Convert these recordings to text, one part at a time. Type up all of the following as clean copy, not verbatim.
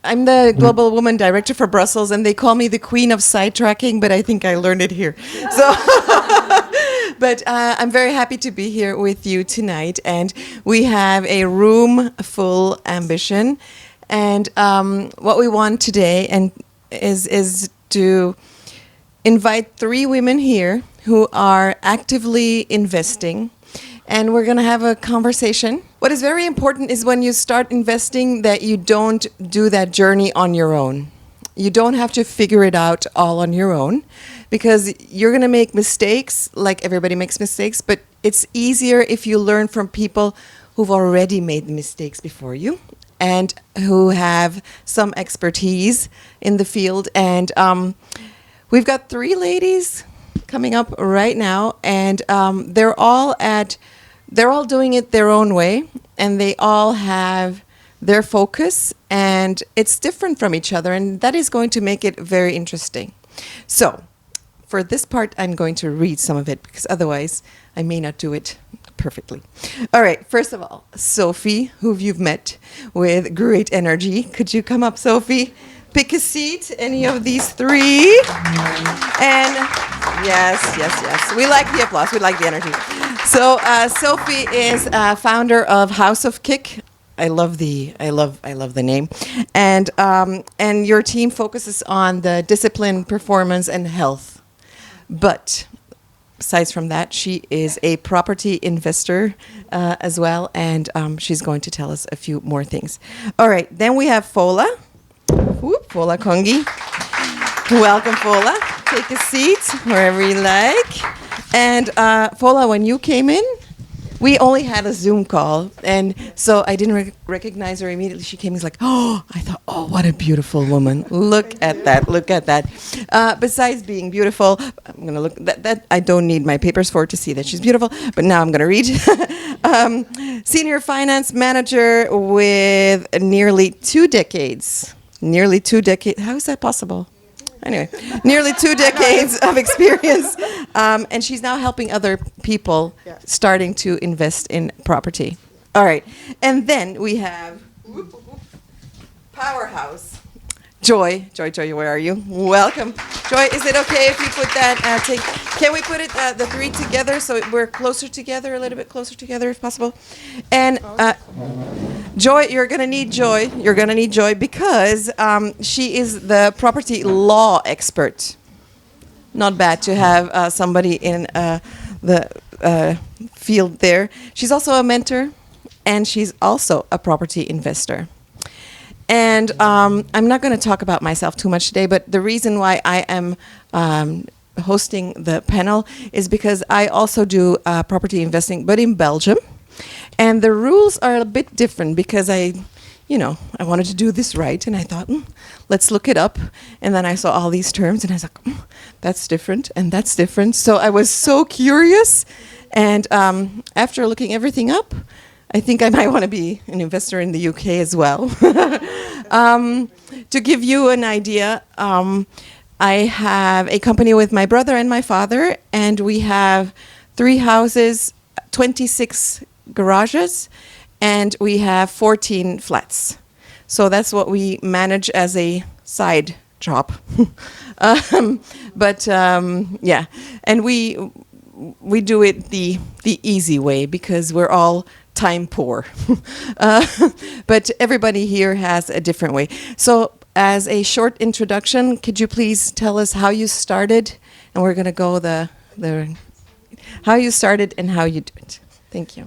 I'm the Global Woman Director for Brussels, and they call me the Queen of Sidetracking, but I think I learned it here. So, but I'm very happy to be here with you tonight, and we have a room full ambition, and what we want today is to invite 3 women here who are actively investing, and we're going to have a conversation. What is very important is when you start investing that you don't do that journey on your own. You don't have to figure it out all on your own, because you're going to make mistakes, like everybody makes mistakes, but it's easier if you learn from people who've already made mistakes before you and who have some expertise in the field. And we've got 3 ladies coming up right now, and they're all doing it their own way, and they all have their focus, and it's different from each other, and that is going to make it very interesting. So, for this part, I'm going to read some of it, because otherwise I may not do it perfectly. All right, first of all, Sophie, who you've met with great energy. Could you come up, Sophie? Pick a seat, any of these 3. And yes. We like the applause, we like the energy. So Sophie is founder of House of Kick. I love the name. And your team focuses on the discipline, performance, and health. But besides from that, she is a property investor as well, and she's going to tell us a few more things. All right, then we have Fola. Fola Kongi. Welcome, Fola. Take a seat wherever you like. And Fola, when you came in, we only had a Zoom call, and so I didn't recognize her immediately. She came, like, I thought, what a beautiful woman. Look at that. Besides being beautiful, I'm going to look, that I don't need my papers for to see that she's beautiful, but now I'm going to read. Senior finance manager with nearly 2 decades. How is that possible? Anyway, nearly 2 decades of experience, and she's now helping other people starting to invest in property. All right, and then we have Powerhouse. Joy, where are you? Welcome. Joy, is it okay if you put that, can we put it, the 3 together so we're closer together, a little bit closer together if possible? And Joy, you're going to need Joy because she is the property law expert. Not bad to have somebody in the field there. She's also a mentor, and she's also a property investor. And I'm not going to talk about myself too much today, but the reason why I am hosting the panel is because I also do property investing, but in Belgium. And the rules are a bit different because I wanted to do this right, and I thought, let's look it up. And then I saw all these terms, and I was like, that's different, and that's different. So I was so curious, and after looking everything up, I think I might want to be an investor in the UK as well. To give you an idea, I have a company with my brother and my father, and we have 3 houses, 26 garages, and we have 14 flats. So that's what we manage as a side job. And we do it the easy way because we're all time poor. But everybody here has a different way. So as a short introduction, could you please tell us how you started? And we're going to go how you started and how you do it. Thank you.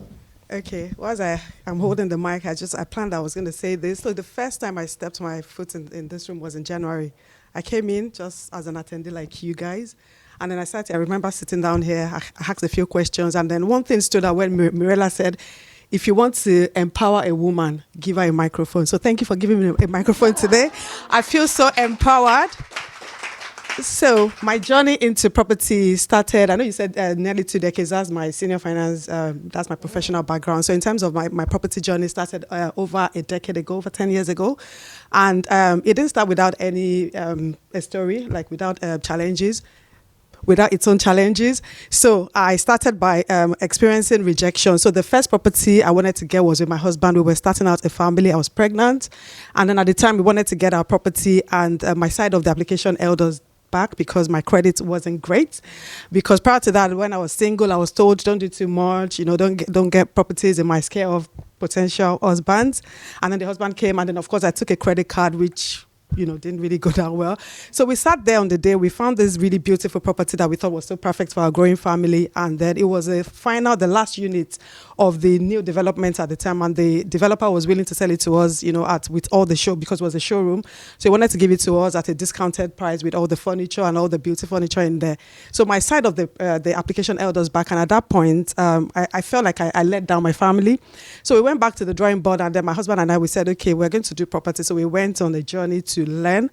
Okay, whilst I'm holding the mic, I planned I was going to say this. So the first time I stepped my foot in this room was in January. I came in just as an attendee like you guys. And then I remember sitting down here, I asked a few questions. And then one thing stood out when Mirella said, if you want to empower a woman, give her a microphone. So thank you for giving me a microphone today. I feel so empowered. So my journey into property started, I know you said nearly 2 decades. That's my senior finance, that's my professional background. So in terms of my property journey started over a decade ago, over 10 years ago. And it didn't start without any a story, like without challenges. without its own challenges. So I started by experiencing rejection. So the first property I wanted to get was with my husband. We were starting out a family. I was pregnant. And then at the time we wanted to get our property, and my side of the application held us back because my credit wasn't great. Because prior to that, when I was single, I was told, don't do too much, don't get properties in my scale of potential husbands. And then the husband came, and then of course I took a credit card, which didn't really go down well. So we sat there on the day. We found this really beautiful property that we thought was so perfect for our growing family. And then it was the last unit of the new development at the time. And the developer was willing to sell it to us, with all the show, because it was a showroom. So he wanted to give it to us at a discounted price with all the furniture and all the beautiful furniture in there. So my side of the application held us back. And at that point, I felt like I let down my family. So we went back to the drawing board, and then my husband and I, we said, okay, we're going to do property. So we went on a journey to learn.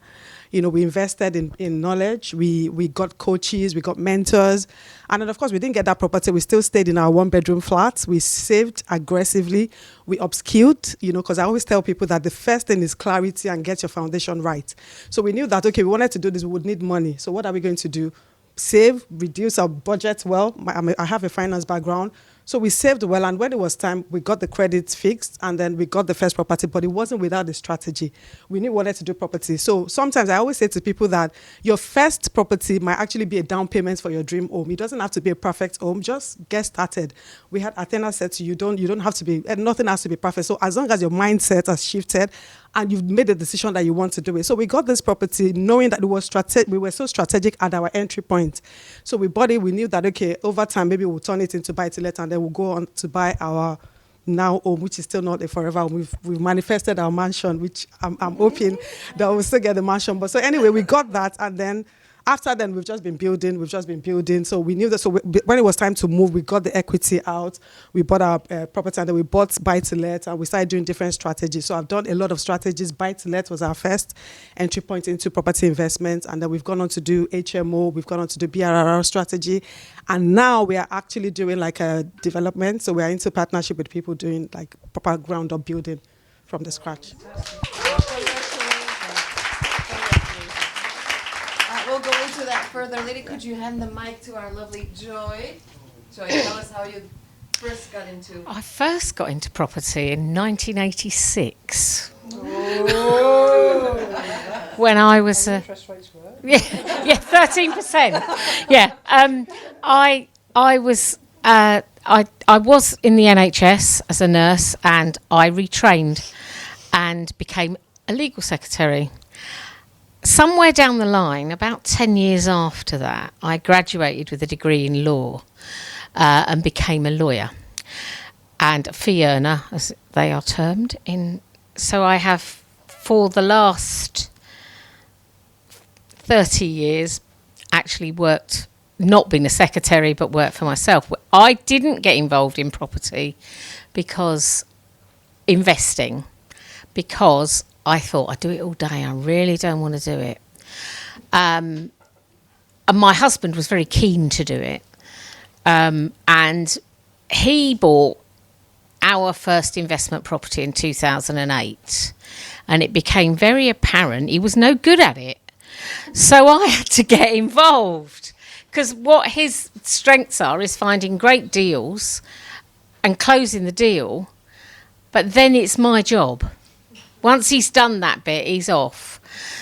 We invested in knowledge. We got coaches, we got mentors. And then, of course, we didn't get that property. We still stayed in our one-bedroom flat. We saved aggressively. We upskilled, because I always tell people that the first thing is clarity and get your foundation right. So we knew that, okay, we wanted to do this, we would need money. So what are we going to do? Save, reduce our budget well. I have a finance background. So we saved well, and when it was time, we got the credits fixed, and then we got the first property, but it wasn't without the strategy. We knew we wanted to do property. So sometimes I always say to people that your first property might actually be a down payment for your dream home. It doesn't have to be a perfect home. Just get started. We had Athena said to you, you don't have to be, nothing has to be perfect. So as long as your mindset has shifted and you've made the decision that you want to do it. So we got this property knowing that it was we were so strategic at our entry point. So we bought it. We knew that, okay, over time, maybe we'll turn it into buy-to-let, and then we'll go on to buy our now home, which is still not a forever home. We've manifested our mansion, which I'm hoping that we'll still get the mansion. But so anyway, we got that, and then after then, we've just been building. So we knew that. So when it was time to move, we got the equity out. We bought our property, and then we bought buy-to-let, and we started doing different strategies. So I've done a lot of strategies. Buy-to-let was our first entry point into property investment, and then we've gone on to do HMO. We've gone on to do BRRR strategy, and now we are actually doing like a development. So we are into partnership with people doing like proper ground-up building from the scratch. We'll go into that further. Lady, could you hand the mic to our lovely Joy? Joy, tell us how you first got into... I first got into property in 1986. Oh. When I was... Interest rates were? Yeah, 13%. Yeah. I was in the NHS as a nurse, and I retrained and became a legal secretary. Somewhere down the line, about 10 years after that, I graduated with a degree in law and became a lawyer and a fee earner, as they are termed. So I have, for the last 30 years, actually worked, not been a secretary, but worked for myself. I didn't get involved in property because I thought I'd do it all day. I really don't want to do it. And my husband was very keen to do it. And he bought our first investment property in 2008. And it became very apparent he was no good at it. So I had to get involved. Because what his strengths are is finding great deals and closing the deal. But then it's my job. Once he's done that bit, he's off.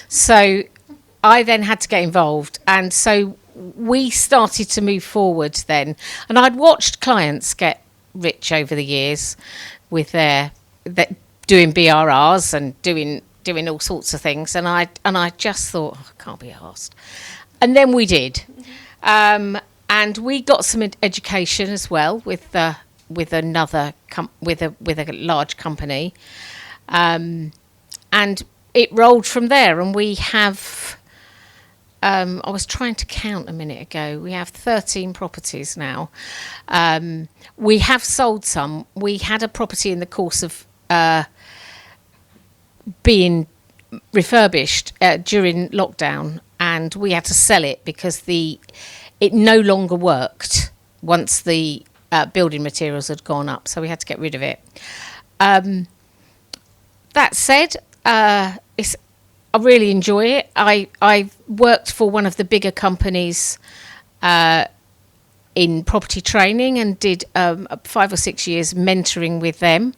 So I then had to get involved. And so we started to move forward then. And I'd watched clients get rich over the years with their doing BRRs and doing all sorts of things. And I just thought, I can't be arsed. And then we did. And we got some education as well with a large company. And it rolled from there, and we have, I was trying to count a minute ago, we have 13 properties now. We have sold some. We had a property in the course of being refurbished during lockdown, and we had to sell it because it no longer worked once the building materials had gone up, so we had to get rid of it. That said, I really enjoy it. I worked for one of the bigger companies in property training and did 5 or 6 years mentoring with them.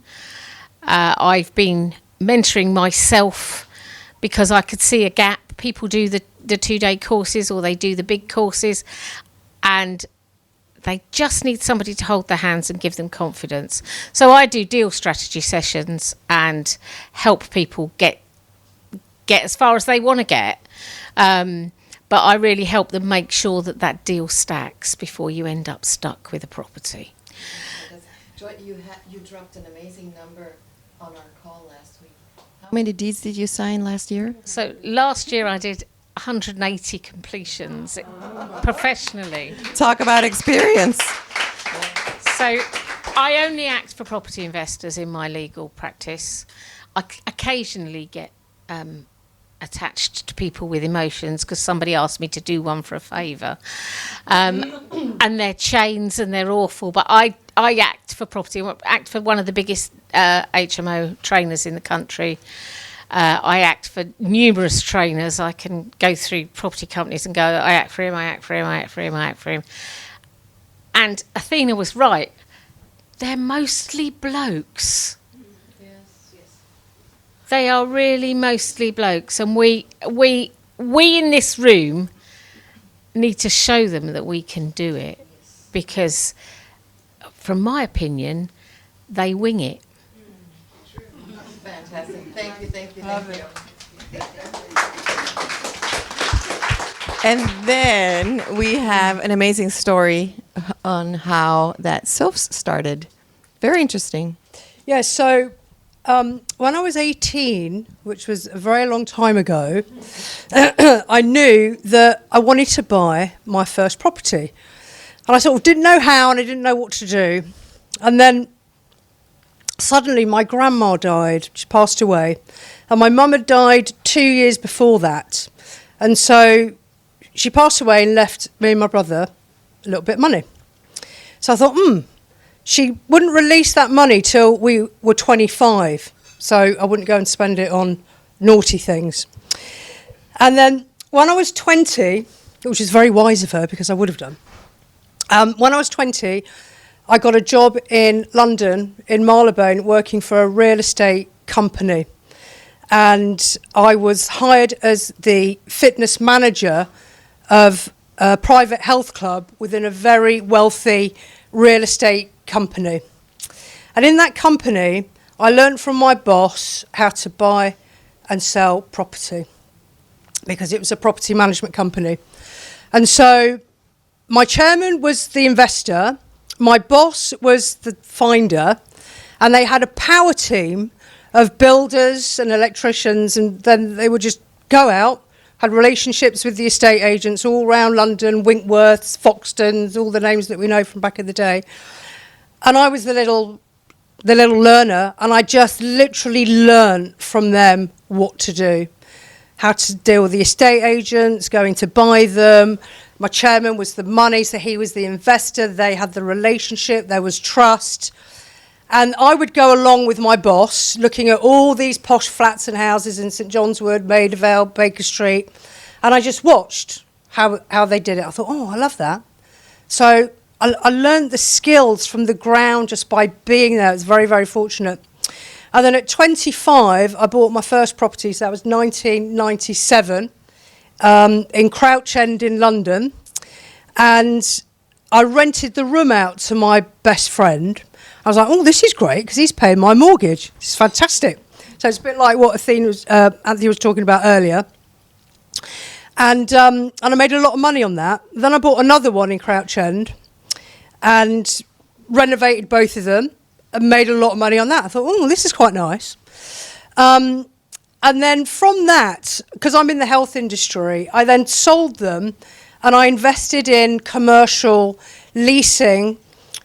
I've been mentoring myself because I could see a gap. People do the 2-day courses or they do the big courses, and they just need somebody to hold their hands and give them confidence. So I do deal strategy sessions and help people get as far as they want to get. But I really help them make sure that deal stacks before you end up stuck with a property. Joy, you dropped an amazing number on our call last week. How many deeds did you sign last year? So last year I did 180 completions professionally. Talk about experience. So I only act for property investors in my legal practice. I occasionally get attached to people with emotions because somebody asked me to do one for a favour, and they're chains and they're awful, but I act for property. I act for one of the biggest HMO trainers in the country. I act for numerous trainers. I can go through property companies and go, I act for him, I act for him, I act for him, I act for him. And Athena was right. They're mostly blokes. They are really mostly blokes, and we in this room need to show them that we can do it, because, from my opinion, they wing it. Fantastic. Thank you. And then we have an amazing story on how that Sophs started. Very interesting. Yeah, so when I was 18, which was a very long time ago, I knew that I wanted to buy my first property. And I sort of didn't know how, and I didn't know what to do. And then suddenly my grandma died. She passed away. And my mum had died 2 years before that. And so she passed away and left me and my brother a little bit of money. So I thought, she wouldn't release that money till we were 25. So I wouldn't go and spend it on naughty things. And then when I was 20, which is very wise of her because I would have done. When I was 20, I got a job in London, in Marylebone, working for a real estate company. And I was hired as the fitness manager of a private health club within a very wealthy real estate company. And in that company, I learned from my boss how to buy and sell property, because it was a property management company. And so my chairman was the investor, my boss was the finder, and they had a power team of builders and electricians, and then they would just go out, had relationships with the estate agents all around London, Winkworths, Foxtons, all the names that we know from back in the day. And I was the little learner, and I just literally learned from them what to do, how to deal with the estate agents, going to buy them. My chairman was the money, so he was the investor. They had the relationship, there was trust. And I would go along with my boss, looking at all these posh flats and houses in St John's Wood, Maida Vale, Baker Street, and I just watched how they did it. I thought, I love that. So I learned the skills from the ground just by being there. I was very, very fortunate. And then at 25, I bought my first property, so that was 1997, in Crouch End in London. And I rented the room out to my best friend. I was like, this is great, because he's paying my mortgage. This is fantastic. So it's a bit like what Anthony was talking about earlier. And I made a lot of money on that. Then I bought another one in Crouch End and renovated both of them and made a lot of money on that. I thought, this is quite nice. And then from that, because I'm in the health industry, I then sold them and I invested in commercial leasing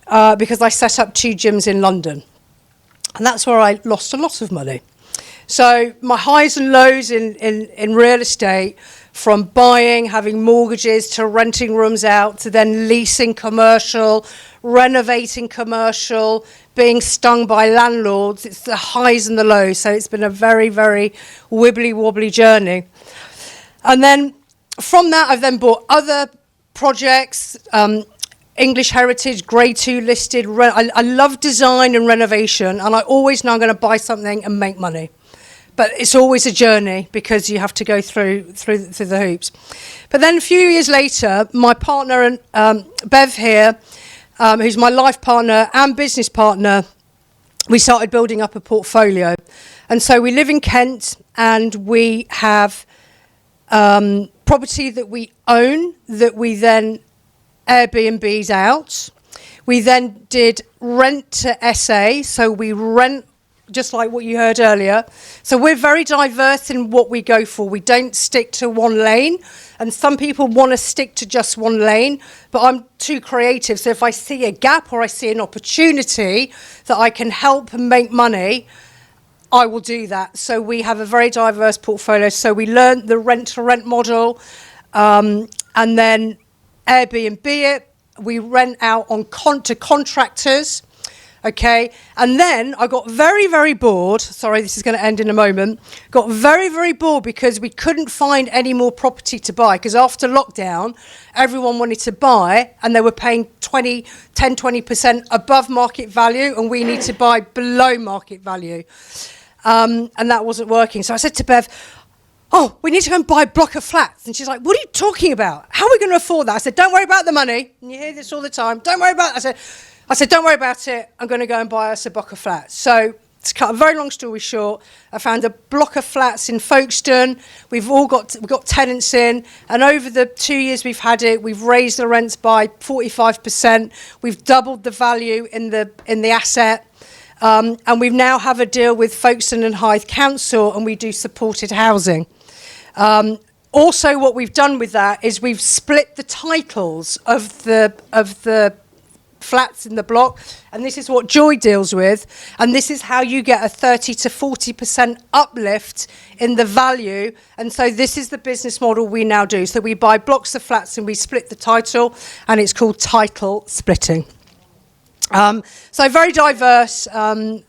because I set up 2 gyms in London. And that's where I lost a lot of money. So my highs and lows in real estate, from buying, having mortgages, to renting rooms out, to then leasing commercial, renovating commercial, being stung by landlords. It's the highs and the lows. So it's been a very, very wibbly-wobbly journey. And then from that, I've then bought other projects, English Heritage, Grade 2 listed. I love design and renovation, and I always know I'm going to buy something and make money. But it's always a journey because you have to go through the hoops. But then a few years later, my partner, and Bev here, who's my life partner and business partner, we started building up a portfolio. And so we live in Kent, and we have property that we own that we then Airbnbs out. We then did rent to SA, so we rent just like what you heard earlier. So we're very diverse in what we go for. We don't stick to one lane, and some people want to stick to just one lane, but I'm too creative. So if I see a gap or I see an opportunity that I can help and make money, I will do that. So we have a very diverse portfolio. So we learned the rent-to-rent model, and then Airbnb it. We rent out to contractors. Okay, and then I got very, very bored. Sorry, this is going to end in a moment. Got very, very bored because we couldn't find any more property to buy, because after lockdown, everyone wanted to buy and they were paying 20% above market value, and we need to buy below market value. And that wasn't working. So I said to Bev, oh, we need to go and buy a block of flats. And she's like, what are you talking about? How are we going to afford that? I said, don't worry about the money. And you hear this all the time. Don't worry about it. I said, don't worry about it. I'm going to go and buy us a block of flats. So to cut a very long story short, I found a block of flats in Folkestone. We've got tenants in. And over the 2 years we've had it, we've raised the rents by 45%. We've doubled the value in the asset. And we now have a deal with Folkestone and Hythe Council, and we do supported housing. Also, what we've done with that is we've split the titles of the flats in the block, and this is what Joy deals with, and this is how you get a 30 to 40% uplift in the value. And so this is the business model we now do. So we buy blocks of flats and we split the title, and it's called title splitting. So very diverse, and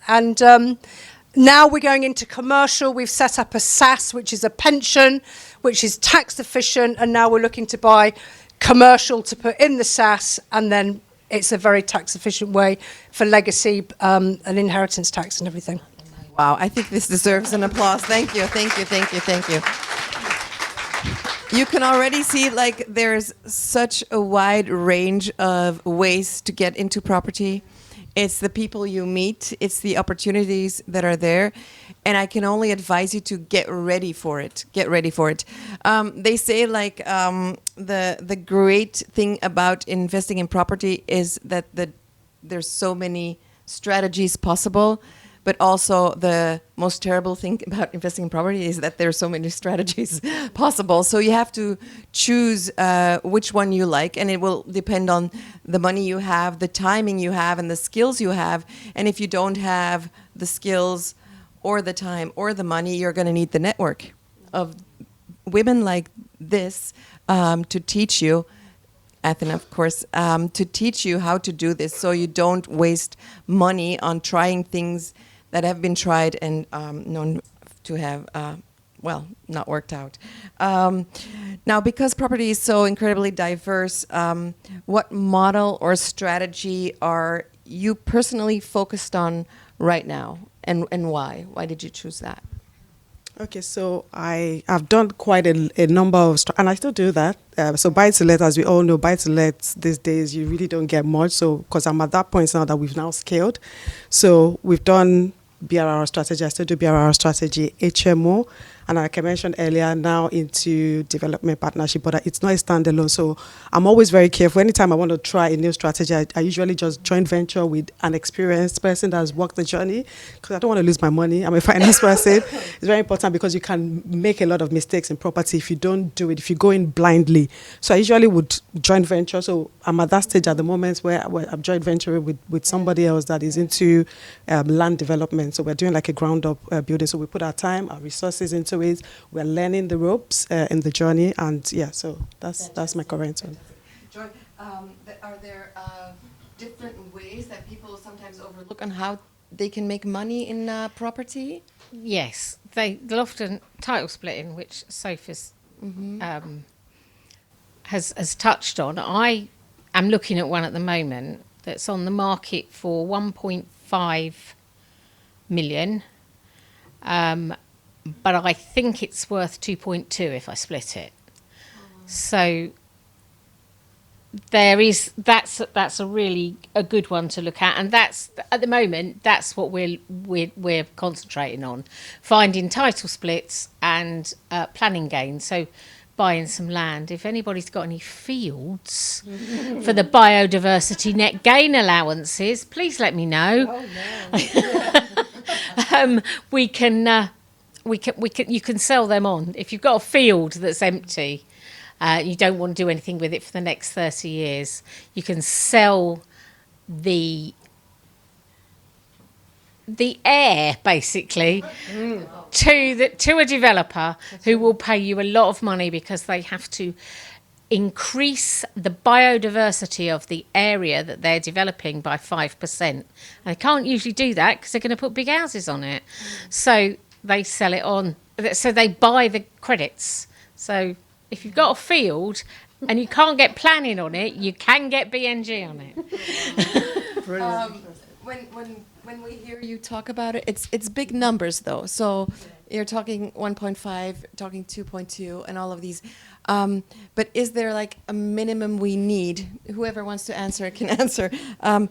now we're going into commercial. We've set up a SAS, which is a pension, which is tax efficient, and now we're looking to buy commercial to put in the SAS, and then it's a very tax efficient way for legacy and inheritance tax and everything. Wow, I think this deserves an applause. Thank you, thank you, thank you, thank you. You can already see, like, there's such a wide range of ways to get into property. It's the people you meet, it's the opportunities that are there, and I can only advise you to get ready for it. Get ready for it. They say, like, the great thing about investing in property is that there's so many strategies possible. But also the most terrible thing about investing in property is that there are so many strategies possible. So you have to choose which one you like, and it will depend on the money you have, the timing you have, and the skills you have. And if you don't have the skills or the time or the money, you're going to need the network of women like this to teach you. Athena, of course, to teach you how to do this so you don't waste money on trying things that have been tried and known to have, not worked out. Now, because property is so incredibly diverse, what model or strategy are you personally focused on right now, and why? Why did you choose that? Okay, so I have done quite a number of, and I still do that. So buy-to-let, as we all know, buy-to-let these days, you really don't get much. So, because I'm at that point now that we've now scaled. So we've done BRRR strategy, I still do BRRR strategy, HMO, and like I mentioned earlier, now into development partnership, but it's not a standalone. So I'm always very careful. Anytime I want to try a new strategy, I usually just joint venture with an experienced person that has walked the journey, because I don't want to lose my money. I'm a finance person. It's very important because you can make a lot of mistakes in property if you don't do it, if you go in blindly. So I usually would joint venture. So I'm at that stage at the moment where I'm joint venturing with somebody else that is into land development. So we're doing like a ground up building. So we put our time, our resources into it. We're learning the ropes in the journey, and so that's my current one. Joy, are there different ways that people sometimes overlook on how they can make money in property? Yes, they'll often title splitting, which Sophie's has touched on, I am looking at one at the moment that's on the market for 1.5 million, but I think it's worth 2.2 if I split it. So that's a really a good one to look at, and that's at the moment that's what we're concentrating on, finding title splits and planning gains. So buying some land. If anybody's got any fields for the biodiversity net gain allowances, please let me know. We can you can sell them on. If you've got a field that's empty, you don't want to do anything with it for the next 30 years, you can sell the air basically to a developer who will pay you a lot of money because they have to increase the biodiversity of the area that they're developing by 5%. And they can't usually do that because they're going to put big houses on it. So they sell it on, so they buy the credits. So if you've got a field and you can't get planning on it, you can get BNG on it. When we hear you talk about it, it's big numbers though. So you're talking 1.5, talking 2.2, and all of these. But is there like a minimum we need? Whoever wants to answer can answer. A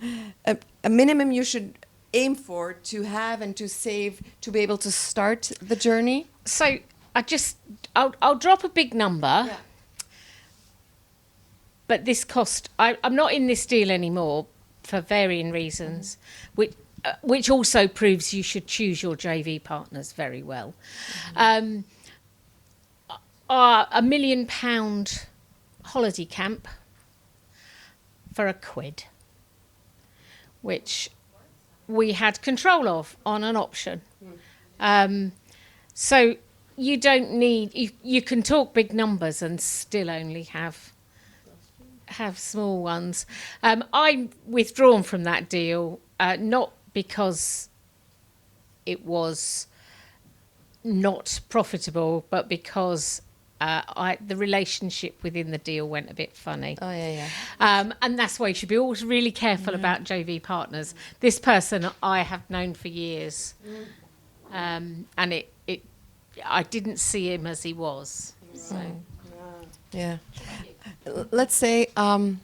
minimum you should aim for to have and to save to be able to start the journey? So I'll drop a big number. Yeah. But this cost, I'm not in this deal anymore for varying reasons, which also proves you should choose your JV partners very well. £1 million holiday camp for £1, which we had control of on an option. So you don't need, you can talk big numbers and still only have small ones. I'm withdrawn from that deal, not because it was not profitable, but because the relationship within the deal went a bit funny. Oh, yeah. And that's why you should be always really careful about JV partners. This person I have known for years, and I didn't see him as he was. So. Yeah. Let's say, I'm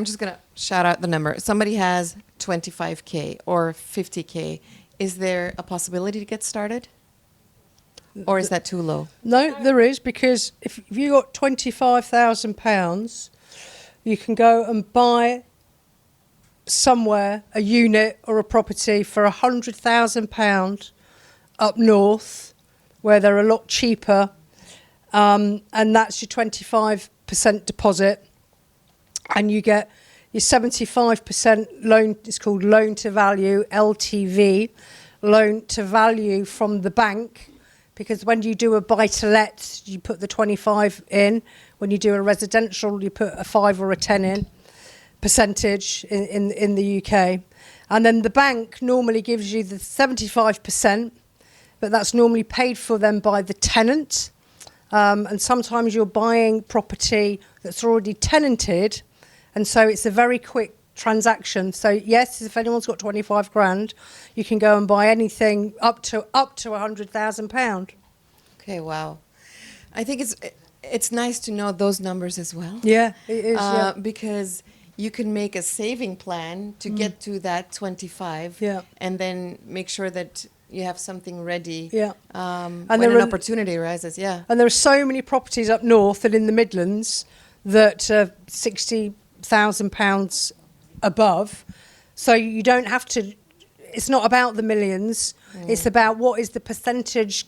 just going to shout out the number. Somebody has 25K or 50K. Is there a possibility to get started? Or is that too low? No, there is, because if you got £25,000, you can go and buy somewhere a unit or a property for £100,000 up north, where they're a lot cheaper, and that's your 25% deposit, and you get your 75% loan. It's called loan to value, LTV, loan to value from the bank. Because when you do a buy-to-let, you put the 25 in. When you do a residential, you put a 5 or a 10 in percentage in the UK. And then the bank normally gives you the 75%, but that's normally paid for then by the tenant. And sometimes you're buying property that's already tenanted, and so it's a very quick transaction. So yes, if anyone's got 25 grand, you can go and buy anything up to £100,000. Okay, wow. I think it's nice to know those numbers as well. Yeah, it is. Because you can make a saving plan to get to that 25, and then make sure that you have something ready. Yeah. And when an opportunity arises. Yeah. And there are so many properties up north and in the Midlands that are £60,000 above, so you don't have to. It's not about the millions. It's about what is the percentage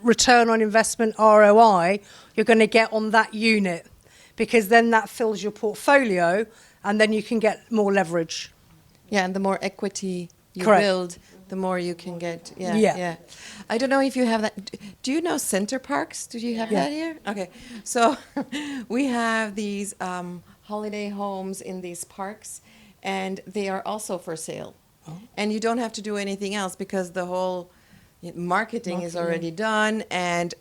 return on investment, ROI, you're going to get on that unit, because then that fills your portfolio, and then you can get more leverage. Yeah, and the more equity you Correct. build, the more you can get. Yeah. I don't know if you have that. Do you know Center Parks? Do you have that here? Okay. So we have these holiday homes in these parks, and they are also for sale. Oh. And you don't have to do anything else, because the whole marketing is already done, and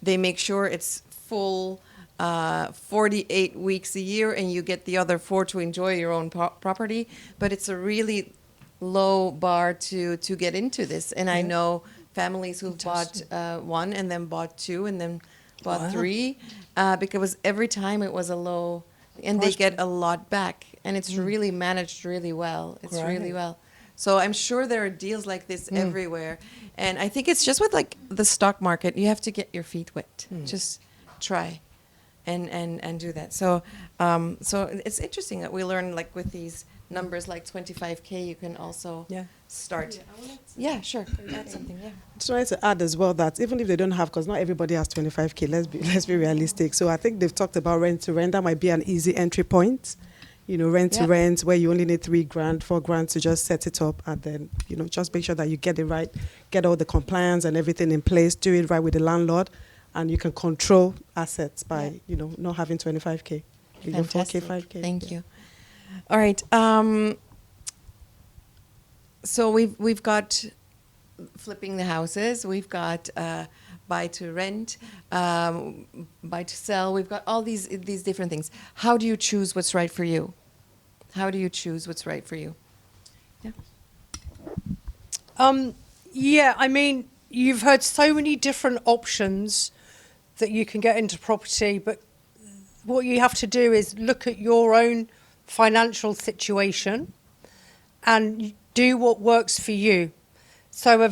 they make sure it's full 48 weeks a year, and you get the other 4 to enjoy your own property. But it's a really low bar to get into this. And I know families who've bought 1 and then bought 2 and then bought 3 because every time it was a low, and they get a lot back. And it's really managed really well. It's really well. So I'm sure there are deals like this everywhere. And I think it's just with like the stock market, you have to get your feet wet. Just try and do that. So so it's interesting that we learn like with these numbers like 25K, you can also start. Yeah, sure. Add something, Just wanted to add as well that even if they don't have, because not everybody has 25K, let's be realistic. So I think they've talked about rent to rent. That might be an easy entry point. You know, rent to rent, where you only need $3,000, $4,000 to just set it up, and then, you know, just make sure that you get it right, get all the compliance and everything in place, do it right with the landlord, and you can control assets by, you know, not having 25K. You go 4K, 5K. Thank you. All right. So we've got flipping the houses. We've got buy to rent, buy to sell. We've got all these different things. How do you choose what's right for you? How do you choose what's right for you? Yeah, I mean, you've heard so many different options that you can get into property, but what you have to do is look at your own financial situation and do what works for you. So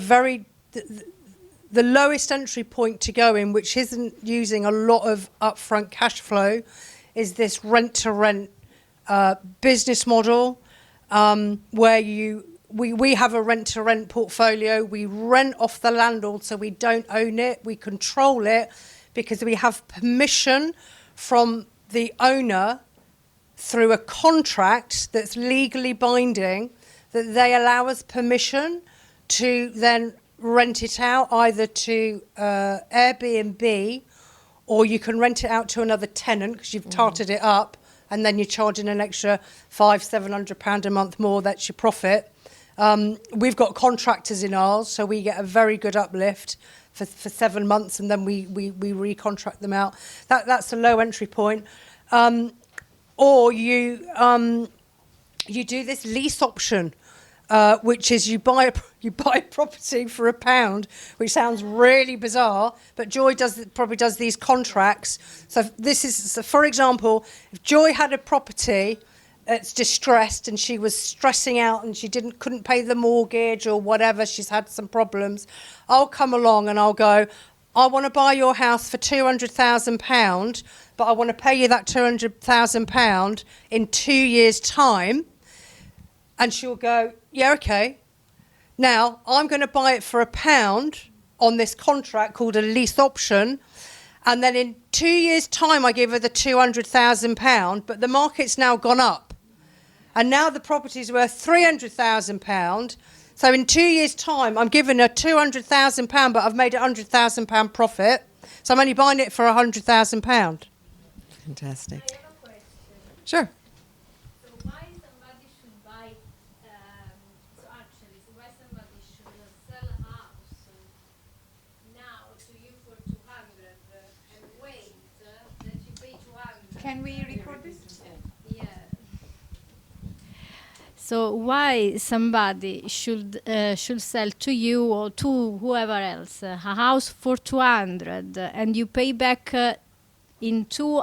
the lowest entry point to go in, which isn't using a lot of upfront cash flow, is this rent-to-rent business model, where we have a rent-to-rent portfolio. We rent off the landlord, so we don't own it. We control it because we have permission from the owner through a contract that's legally binding, that they allow us permission to then rent it out either to Airbnb, or you can rent it out to another tenant because you've tarted it up, and then you're charging an extra £500-700 a month more. That's your profit. We've got contractors in ours, so we get a very good uplift for 7 months, and then we recontract them out. That's a low entry point. Or you do this lease option, which is you buy a property for £1, which sounds really bizarre, but Joy probably does these contracts. So for example, if Joy had a property that's distressed and she was stressing out and she couldn't pay the mortgage or whatever, she's had some problems, I'll come along and I'll go, I want to buy your house for £200,000, but I want to pay you that £200,000 in 2 years' time. And she'll go, yeah, okay. Now, I'm going to buy it for £1 on this contract called a lease option. And then in 2 years' time, I give her the £200,000, but the market's now gone up. And now the property's worth £300,000. So in 2 years' time, I'm giving her £200,000, but I've made a £100,000 profit. So I'm only buying it for £100,000. Fantastic. I have a question. Sure. So why somebody should buy, why somebody should sell a house now to you for 200 and wait that you pay 200? Can we record this? Yeah. So why somebody should sell to you or to whoever else a house for 200 and you pay back in 2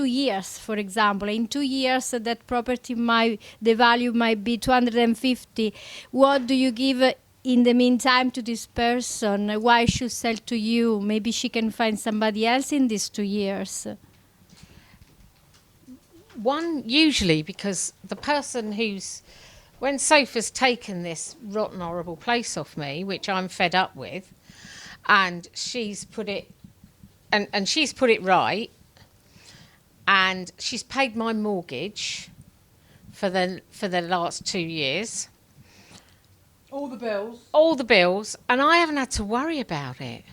years, for example. In 2 years, that property the value might be 250. What do you give in the meantime to this person? Why should sell to you? Maybe she can find somebody else in these 2 years. One, usually because the person when Sophie's taken this rotten, horrible place off me, which I'm fed up with, and she's put it, and she's put it right, and she's paid my mortgage for the last 2 years. All the bills. All the bills, and I haven't had to worry about it.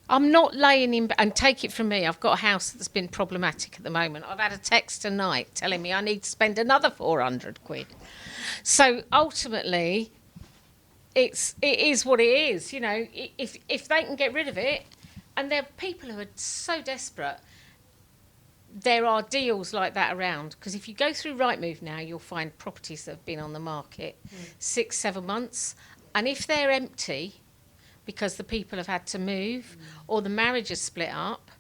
I'm not laying in, and take it from me, I've got a house that's been problematic at the moment. I've had a text tonight telling me I need to spend another 400 quid. So ultimately, it is what it is. You know, if they can get rid of it, and there are people who are so desperate. There are deals like that around, because if you go through Rightmove now, you'll find properties that have been on the market 6-7 months, and if they're empty because the people have had to move or the marriage is split up,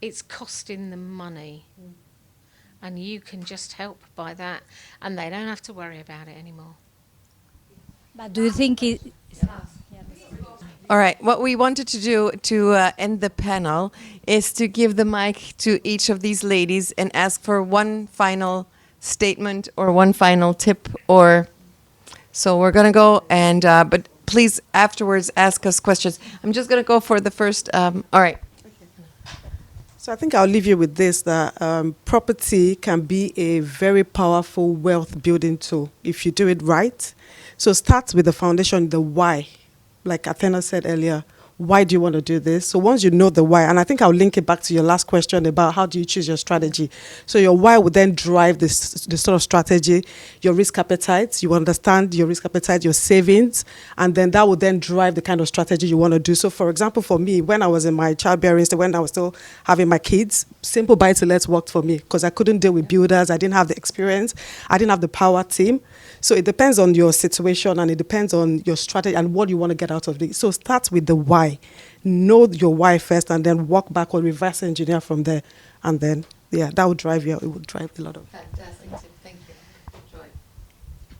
it's costing them money. And you can just help by that, and they don't have to worry about it anymore. But do you think it? All right. What we wanted to do to end the panel is to give the mic to each of these ladies and ask for one final statement or one final tip. Or so we're gonna go and but please afterwards ask us questions. I'm just gonna go for the first. All right. So I think I'll leave you with this, that property can be a very powerful wealth building tool if you do it right. So start with the foundation, the why. Like Athena said earlier, why do you want to do this? So once you know the why, and I think I'll link it back to your last question about how do you choose your strategy. So your why will then drive the sort of strategy, your risk appetite. You understand your risk appetite, your savings, and then that will then drive the kind of strategy you want to do. So for example, for me, when I was in my childbearing stage, when I was still having my kids, simple buy-to-let worked for me because I couldn't deal with builders. I didn't have the experience. I didn't have the power team. So it depends on your situation and it depends on your strategy and what you want to get out of it. So start with the why. Know your why first and then walk back or reverse engineer from there. And then, yeah, that will drive you. It will drive a lot of. Fantastic. Thank you. Joy.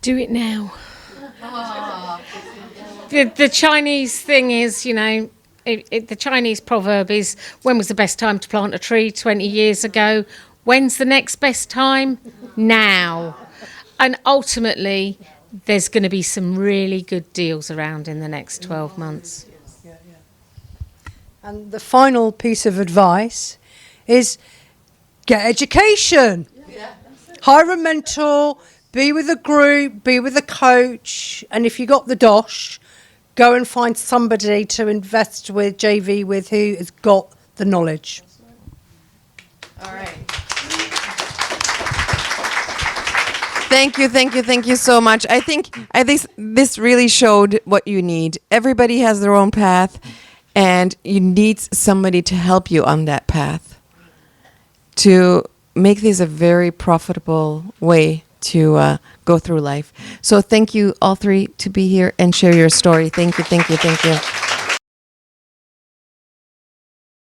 Do it now. The Chinese thing is, you know, the Chinese proverb is, when was the best time to plant a tree? 20 years ago. When's the next best time? Now. And ultimately, there's going to be some really good deals around in the next 12 months. And the final piece of advice is get education. Hire a mentor, be with a group, be with a coach. And if you got the dosh, go and find somebody to invest with, JV with, who has got the knowledge. All right. Thank you so much. I think this really showed what you need. Everybody has their own path, and you need somebody to help you on that path to make this a very profitable way to go through life. So thank you all three to be here and share your story. Thank you.